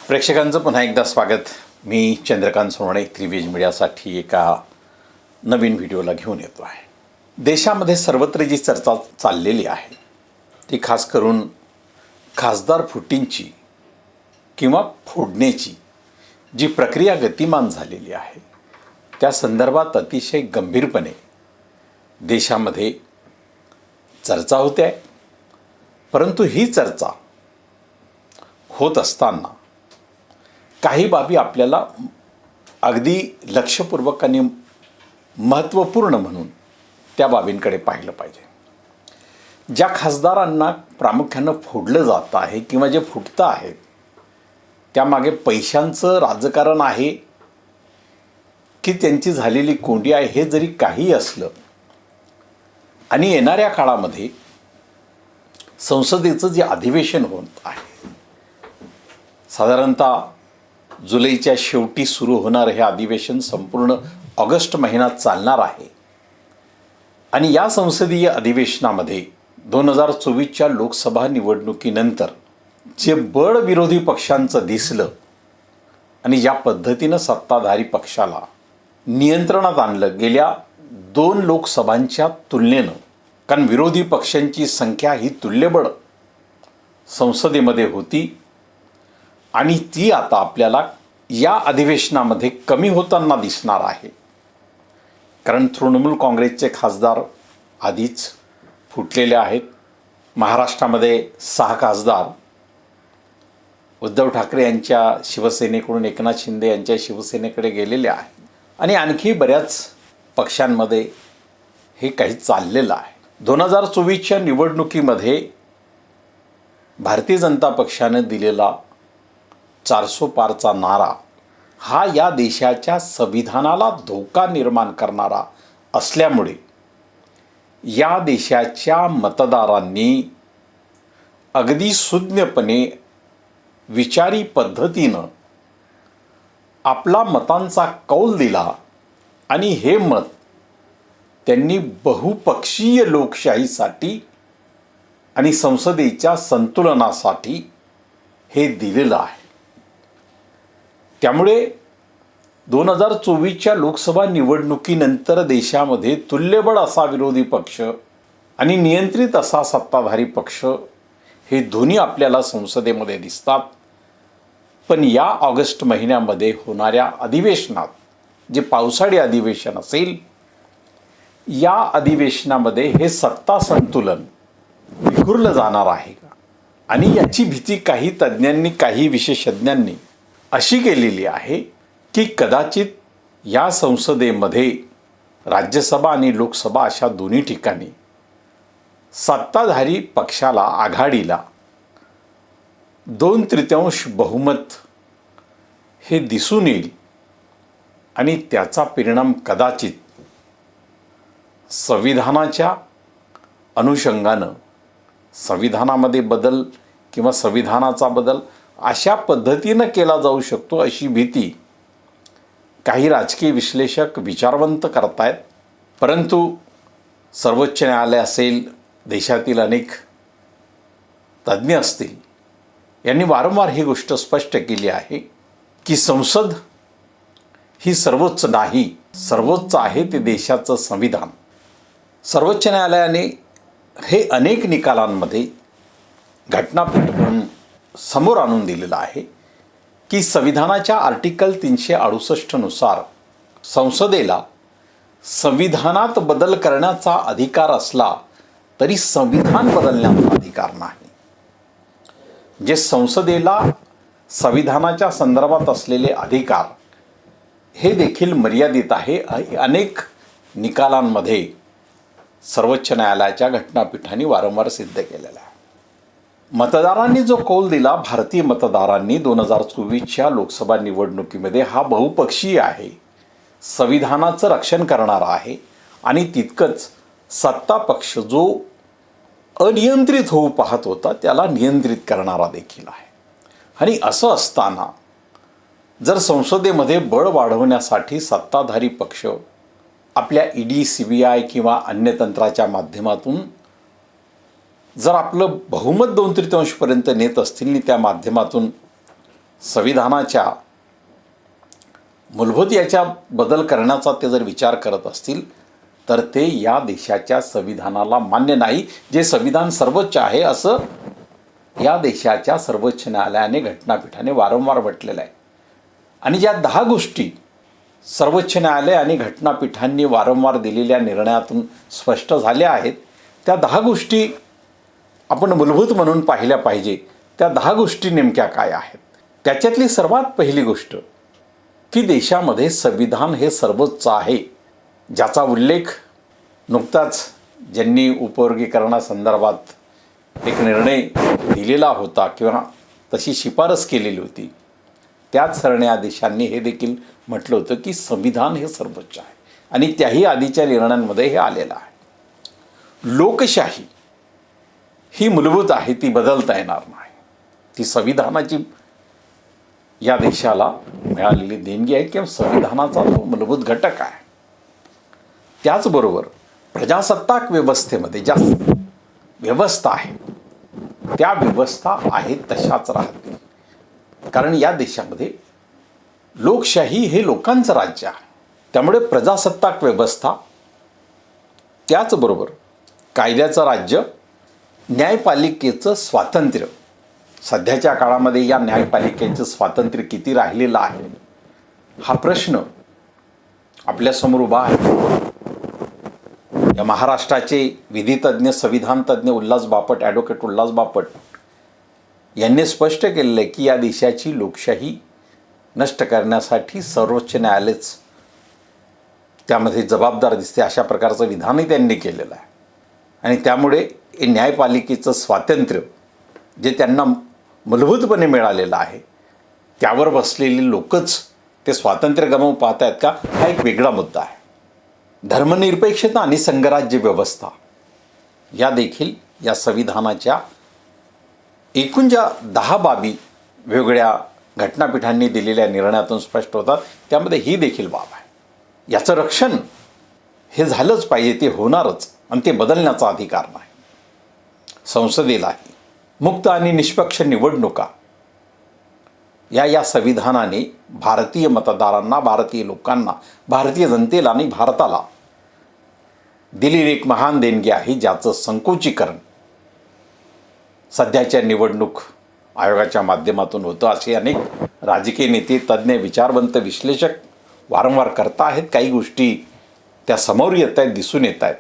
प्रेक्षकांचं पुन्हा एकदा स्वागत. मी चंद्रकांत सोनवणे त्रिवेज मीडियासाठी एका नवीन व्हिडिओला घेऊन येतो आहे. देशामध्ये सर्वत्र जी चर्चा चाललेली आहे ती खास करून खासदार फुटींची किंवा फोडण्याची जी प्रक्रिया गतिमान झालेली आहे त्या संदर्भात अतिशय गंभीरपणे देशामध्ये चर्चा होते आहे. परंतु ही चर्चा होत असताना काही बाबी आपल्याला अगदी लक्षपूर्वक आणि महत्त्वपूर्ण म्हणून त्या बाबींकडे पाहिलं पाहिजे. ज्या खासदारांना प्रामुख्यानं फोडलं जातं आहे किंवा जे फुटतं आहेत त्यामागे पैशांचं राजकारण आहे की त्यांची झालेली कोंडी आहे हे जरी काही असलं आणि येणाऱ्या काळामध्ये संसदेचं जे अधिवेशन होत आहे साधारणतः जुलैच्या शेवटी सुरू होणारं हे अधिवेशन संपूर्ण ऑगस्ट महिन्यात चालणार आहे आणि या संसदीय अधिवेशनामध्ये 2024च्या लोकसभा निवडणुकीनंतर जे बळ विरोधी पक्षांचं दिसलं आणि ज्या पद्धतीनं सत्ताधारी पक्षाला नियंत्रणात आणलं गेल्या 2 लोकसभांच्या तुलनेनं, कारण विरोधी पक्षांची संख्या ही तुल्यबळ संसदेमध्ये होती आणि ती आता आपल्याला या अधिवेशनामध्ये कमी होताना दिसणार आहे. कारण तृणमूल काँग्रेसचे खासदार आधीच फुटलेले आहेत. महाराष्ट्रामध्ये 6 खासदार उद्धव ठाकरे यांच्या शिवसेनेकडून एकनाथ शिंदे यांच्या शिवसेनेकडे गेलेले आहेत आणि आणखी बऱ्याच पक्षांमध्ये हे काही चाललेलं आहे. 2024च्या निवडणुकीमध्ये भारतीय जनता पक्षाने दिलेला 400 पारचा नारा हा या देशाच्या संविधानाला धोका निर्माण करणारा असल्यामुळे या देशाच्या मतदारांनी अगदी सुज्ञपणे विचारी पद्धतीनं आपला मतांचा कौल दिला आणि हे मत त्यांनी बहुपक्षीय लोकशाहीसाठी आणि संसदेच्या संतुलनासाठी हे दिलेलं आहे. त्यामुळे 2024च्या लोकसभा निवडणुकीनंतर देशामध्ये तुल्यबळ असा विरोधी पक्ष आणि नियंत्रित असा सत्ताधारी पक्ष हे दोन्ही आपल्याला संसदेमध्ये दिसतात. पण या ऑगस्ट महिन्यामध्ये होणाऱ्या अधिवेशनात जे पावसाळी अधिवेशन असेल या अधिवेशनामध्ये हे सत्ता संतुलन विखुरलं जाणार आहे का, आणि याची भीती काही तज्ज्ञांनी काही विशेषज्ञांनी अशी केलेली आहे की कदाचित या संसदेमध्ये राज्यसभा आणि लोकसभा अशा दोन्ही ठिकाणी सत्ताधारी पक्षाला आघाडीला 2/3 बहुमत हे दिसून येईल आणि त्याचा परिणाम कदाचित संविधानाच्या अनुषंगानं संविधानामध्ये बदल किंवा संविधानाचा बदल अशा पद्धतीनं केला जाऊ शकतो अशी भीती काही राजकीय विश्लेषक विचारवंत करतायत. परंतु सर्वोच्च न्यायालय असेल, देशातील अनेक तज्ज्ञ असतील, यांनी वारंवार ही गोष्ट स्पष्ट केली आहे की संसद ही सर्वोच्च नाही, सर्वोच्च आहे ते देशाचं संविधान. सर्वोच्च न्यायालयाने हे अनेक निकालांमध्ये घटनापीठ म्हणून समोर आणून दिलेलं आहे की संविधानाच्या आर्टिकल 368 नुसार संसदेला संविधानात बदल करण्याचा अधिकार असला तरी संविधान बदलण्याचा अधिकार नाही. जे संसदेला संविधानाच्या संदर्भात असलेले अधिकार हे देखील मर्यादित आहे. अनेक निकालांमध्ये सर्वोच्च न्यायालयाच्या घटनापीठाने वारंवार सिद्ध केलेला आहे. मतदारांनी जो कौल दिला, भारतीय मतदारांनी 2024च्या लोकसभा निवडणुकीमध्ये हा बहुपक्षीय आहे, संविधानाचं रक्षण करणारा आहे आणि तितकंच सत्ता पक्ष जो अनियंत्रित होऊ पाहत होता त्याला नियंत्रित करणारा देखील आहे. आणि असं असताना जर संसदेमध्ये बळ वाढवण्यासाठी सत्ताधारी पक्ष आपल्या ईडी, CBI किंवा अन्य तंत्राच्या माध्यमातून जर आपलं बहुमत 2/3पर्यंत नेत असतील आणि त्या माध्यमातून संविधानाच्या मूलभूत याच्या बदल करण्याचा ते जर विचार करत असतील तर ते या देशाच्या संविधानाला मान्य नाही, जे संविधान सर्वोच्च आहे असं या देशाच्या सर्वोच्च न्यायालयाने घटनापीठाने वारंवार म्हटलेलं आहे. आणि ज्या 10 गोष्टी सर्वोच्च न्यायालय आणि घटनापीठांनी वारंवार दिलेल्या निर्णयातून स्पष्ट झाल्या आहेत, त्या 10 गोष्टी आपण मूलभूत म्हणून पाहिल्या पाहिजे. त्या 10 गोष्टी नेमक्या काय आहेत? त्याच्यातली सर्वात पहिली गोष्ट की देशामध्ये संविधान हे सर्वोच्च आहे, ज्याचा उल्लेख नुकताच ज्यांनी उपवर्गीकरणासंदर्भात एक निर्णय दिलेला होता किंवा तशी शिफारस केलेली होती, त्याच सरन्यायाधीशांनी हे देखील म्हटलं होतं की संविधान हे सर्वोच्च आहे. आणि त्याही आधीच्या निर्णयांमध्ये हे आलेलं आहे. लोकशाही ही मूलभूत आहे, ती बदलता येणार नाही. ती संविधानाची या देशाला मिळालेली देणगी आहे किंवा संविधानाचा जो मूलभूत घटक आहे. त्याचबरोबर प्रजासत्ताक व्यवस्थेमध्ये ज्या व्यवस्था आहे त्या व्यवस्था आहेत तशाच राहतील. कारण या देशामध्ये लोकशाही हे लोकांचं राज्य आहे. त्यामुळे प्रजासत्ताक व्यवस्था, त्याचबरोबर कायद्याचं राज्य, न्यायपालिकेचं स्वातंत्र्य. सध्याच्या काळामध्ये या न्यायपालिकेचं स्वातंत्र्य किती राहिलेलं आहे हा प्रश्न आपल्यासमोर उभा आहे. या महाराष्ट्राचे विधितज्ञ, संविधानतज्ञ उल्हास बापट, ॲडव्होकेट उल्हास बापट यांनी स्पष्ट केलेलं आहे की या देशाची लोकशाही नष्ट करण्यासाठी सर्वोच्च न्यायालयच त्यामध्ये जबाबदार दिसते, अशा प्रकारचं विधानही त्यांनी केलेलं आहे. आणि त्यामुळे हे न्यायपालिकेचं स्वातंत्र्य जे त्यांना मूलभूतपणे मिळालेलं आहे त्यावर बसलेली लोकच ते स्वातंत्र्य गमावून पाहत आहेत का, हा एक वेगळा मुद्दा आहे. धर्मनिरपेक्षता आणि संघराज्य व्यवस्था या देखील या संविधानाच्या एकूण ज्या 10 बाबी वेगवेगळ्या घटनापीठांनी दिलेल्या निर्णयातून स्पष्ट होतात, त्यामध्ये ही देखील बाब आहे. याचं रक्षण हे झालंच पाहिजे, ते होणारच, आणि ते बदलण्याचा अधिकार नाही. संसदेलाही मुक्त आणि निष्पक्ष निवडणुका या संविधानाने भारतीय मतदारांना, भारतीय लोकांना, भारतीय जनतेला आणि भारताला दिलेली एक महान देणगी आहे, ज्याचं संकोचीकरण सध्याच्या निवडणूक आयोगाच्या माध्यमातून होतं, असे अनेक राजकीय नेते, तज्ज्ञ, विचारवंत, विश्लेषक वारंवार करत आहेत. काही गोष्टी त्या समोर येत आहेत, दिसून येत आहेत.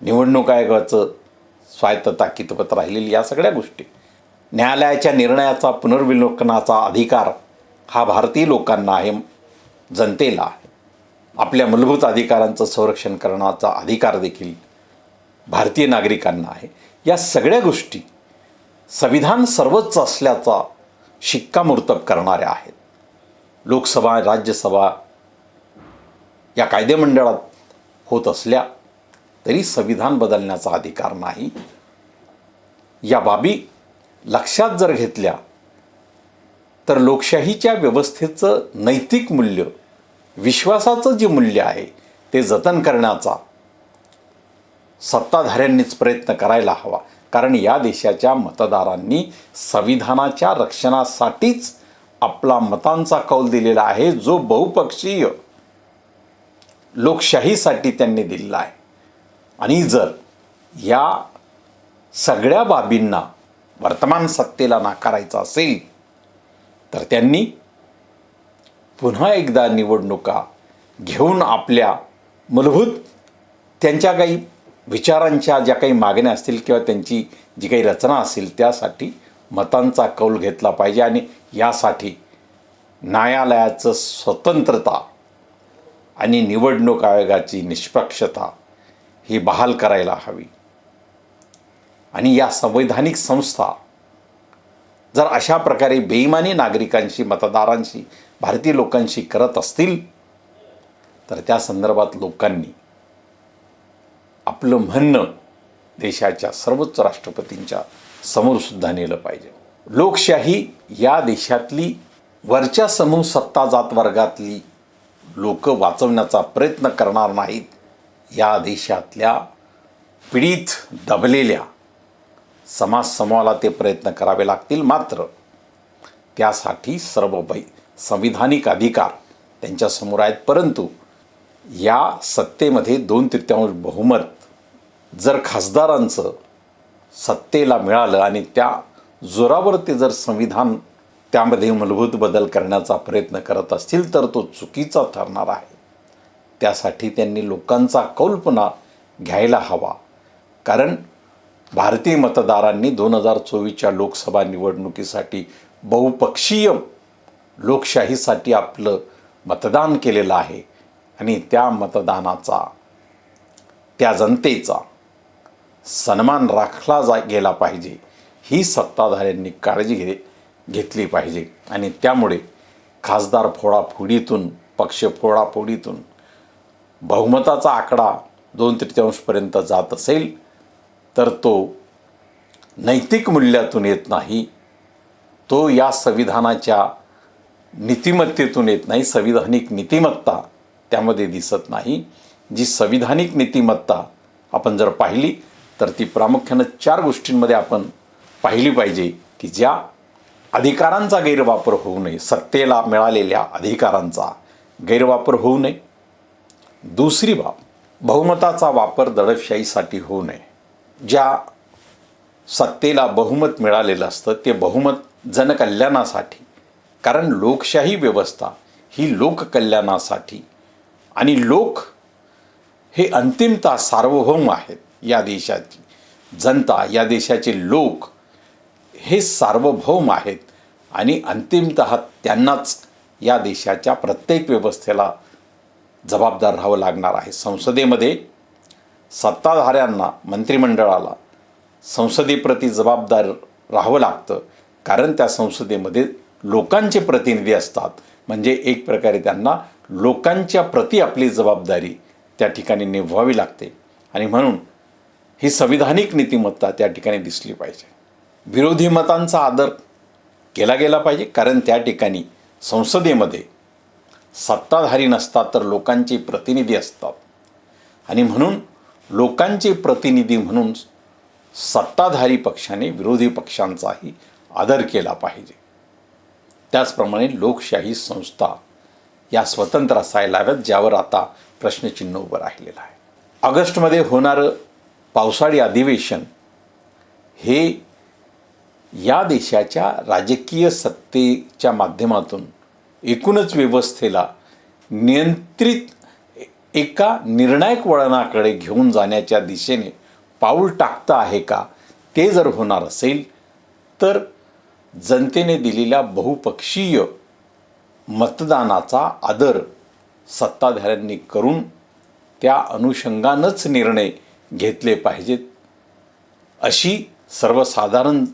निवडणूक आयोगाचं स्वायत्तता कितपत राहिलेली, या सगळ्या गोष्टी. न्यायालयाच्या निर्णयाचा पुनर्विलोकनाचा अधिकार हा भारतीय लोकांना आहे, जनतेला आहे. आपल्या मूलभूत अधिकारांचं संरक्षण करण्याचा अधिकार देखील भारतीय नागरिकांना आहे. या सगळ्या गोष्टी संविधान सर्वोच्च असल्याचा शिक्कामोर्तब करणाऱ्या आहेत. लोकसभा, राज्यसभा या कायदेमंडळात होत असल्या तरी संविधान बदलण्याचा अधिकार नाही. या बाबी लक्षात जर घेतल्या तर लोकशाहीच्या व्यवस्थेचं नैतिक मूल्य, विश्वासाचं जे मूल्य आहे ते जतन करण्याचा सत्ताधाऱ्यांनीच प्रयत्न करायला हवा. कारण या देशाच्या मतदारांनी संविधानाच्या रक्षणासाठीच आपला मतांचा कौल दिलेला आहे, जो बहुपक्षीय लोकशाहीसाठी त्यांनी दिलेला आहे. आणि जर या सगळ्या बाबींना वर्तमान सत्तेला नाकारायचं असेल तर त्यांनी पुन्हा एकदा निवडणुका घेऊन आपल्या मूलभूत त्यांच्या काही विचारांच्या ज्या काही मागण्या असतील किंवा त्यांची जी काही रचना असेल त्यासाठी मतांचा कौल घेतला पाहिजे. आणि यासाठी न्यायालयाचं स्वतंत्रता आणि निवडणूक आयोगाची निष्पक्षता ही बहाल करायला हवी. आणि या संवैधानिक संस्था जर अशा प्रकारे बेईमानी नागरिकांशी, मतदारांशी, भारतीय लोकांशी करत असतील तर त्या संदर्भात लोकांनी आपलं म्हणणं देशाच्या सर्वोच्च राष्ट्रपतींच्या समोरसुद्धा नेलं पाहिजे. लोकशाही या देशातली वरच्या समूह सत्ता जात वर्गातली लोक वाचवण्याचा प्रयत्न करणार नाहीत. या देशातल्या पीडित, दबलेल्या समाज समूहाला ते प्रयत्न करावे लागतील. मात्र त्यासाठी सर्व संविधानिक अधिकार त्यांच्यासमोर आहेत. परंतु या सत्तेमध्ये 2/3 बहुमत जर खासदारांचं सत्तेला मिळालं आणि त्या जोरावर ते जर संविधान त्यामध्ये मूलभूत बदल करण्याचा प्रयत्न करत असतील तर तो चुकीचा ठरणार आहे. त्यासाठी त्यांनी लोकांचा कौल पुन्हा घ्यायला हवा. कारण भारतीय मतदारांनी 2024च्या लोकसभा निवडणुकीसाठी बहुपक्षीय लोकशाहीसाठी आपलं मतदान केलेलं आहे आणि त्या मतदानाचा, त्या जनतेचा सन्मान राखला गेला पाहिजे, ही सत्ताधाऱ्यांनी काळजी घेतली पाहिजे. आणि त्यामुळे खासदार फोडाफोडीतून, पक्ष फोडाफोडीतून बहुमताचा आकडा 2/3पर्यंत जात असेल तर तो नैतिक मूल्यातून येत नाही, तो या संविधानाच्या नीतिमत्तेतून येत नाही. संविधानिक नीतिमत्ता त्यामध्ये दिसत नाही. जी संविधानिक नीतिमत्ता आपण जर पाहिली तर ती प्रामुख्यानं 4 गोष्टींमध्ये आपण पाहिली पाहिजे की ज्या अधिकारांचा गैरवापर होऊ नये, सत्तेला मिळालेल्या अधिकारांचा गैरवापर होऊ नये. दुसरी बाब, बहुमताचा वापर दडपशाहीसाठी होऊ नये. ज्या सत्तेला बहुमत मिळालेलं असतं ते बहुमत जनकल्याणासाठी, कारण लोकशाही व्यवस्था ही लोककल्याणासाठी आणि लोक हे अंतिमतः सार्वभौम आहेत. या देशाची जनता, या देशाचे लोक हे सार्वभौम आहेत आणि अंतिमतः त्यांनाच या देशाच्या प्रत्येक व्यवस्थेला जबाबदार राहावं लागणार आहे. संसदेमध्ये सत्ताधाऱ्यांना, मंत्रिमंडळाला संसदेप्रती जबाबदार राहावं लागतं, कारण त्या संसदेमध्ये लोकांचे प्रतिनिधी असतात. म्हणजे एक प्रकारे त्यांना लोकांच्या प्रती आपली जबाबदारी त्या ठिकाणी निभवावी लागते आणि म्हणून ही संविधानिक नीतिमत्ता त्या ठिकाणी दिसली पाहिजे. विरोधी मतांचा आदर केला गेला पाहिजे, कारण त्या ठिकाणी संसदेमध्ये सत्ताधारी नसतात तर लोकांचे प्रतिनिधी असतात आणि म्हणून लोकांचे प्रतिनिधी म्हणून सत्ताधारी पक्षाने विरोधी पक्षांचाही आदर केला पाहिजे. त्याचप्रमाणे लोकशाही संस्था या स्वतंत्र असायला हव्यात, ज्यावर आता प्रश्नचिन्ह उभं राहिलेलं आहे. ऑगस्टमध्ये होणारं पावसाळी अधिवेशन हे या देशाच्या राजकीय सत्तेच्या माध्यमातून एकूणच व्यवस्थेला नियंत्रित एका निर्णायक वळणाकडे घेऊन जाण्याच्या दिशेने पाऊल टाकतं आहे का? ते जर होणार असेल तर जनतेने दिलेल्या बहुपक्षीय मतदानाचा आदर सत्ताधाऱ्यांनी करून त्या अनुषंगानंच निर्णय घेतले पाहिजेत, अशी सर्वसाधारण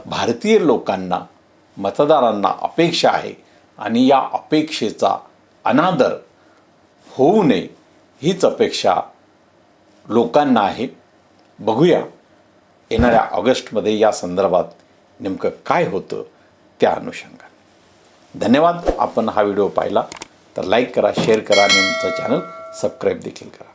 भारतीय लोकांना, मतदारांना अपेक्षा आहे. आणि या अपेक्षेचा अनादर होऊ नये हीच अपेक्षा लोकांना आहे. बघूया येणाऱ्या ऑगस्टमध्ये या संदर्भात नेमकं काय होतं त्या अनुषंगाने. धन्यवाद. आपण हा व्हिडिओ पाहिला तर लाईक करा, शेअर करा आणि आमचं चॅनल सबस्क्राईब देखील करा.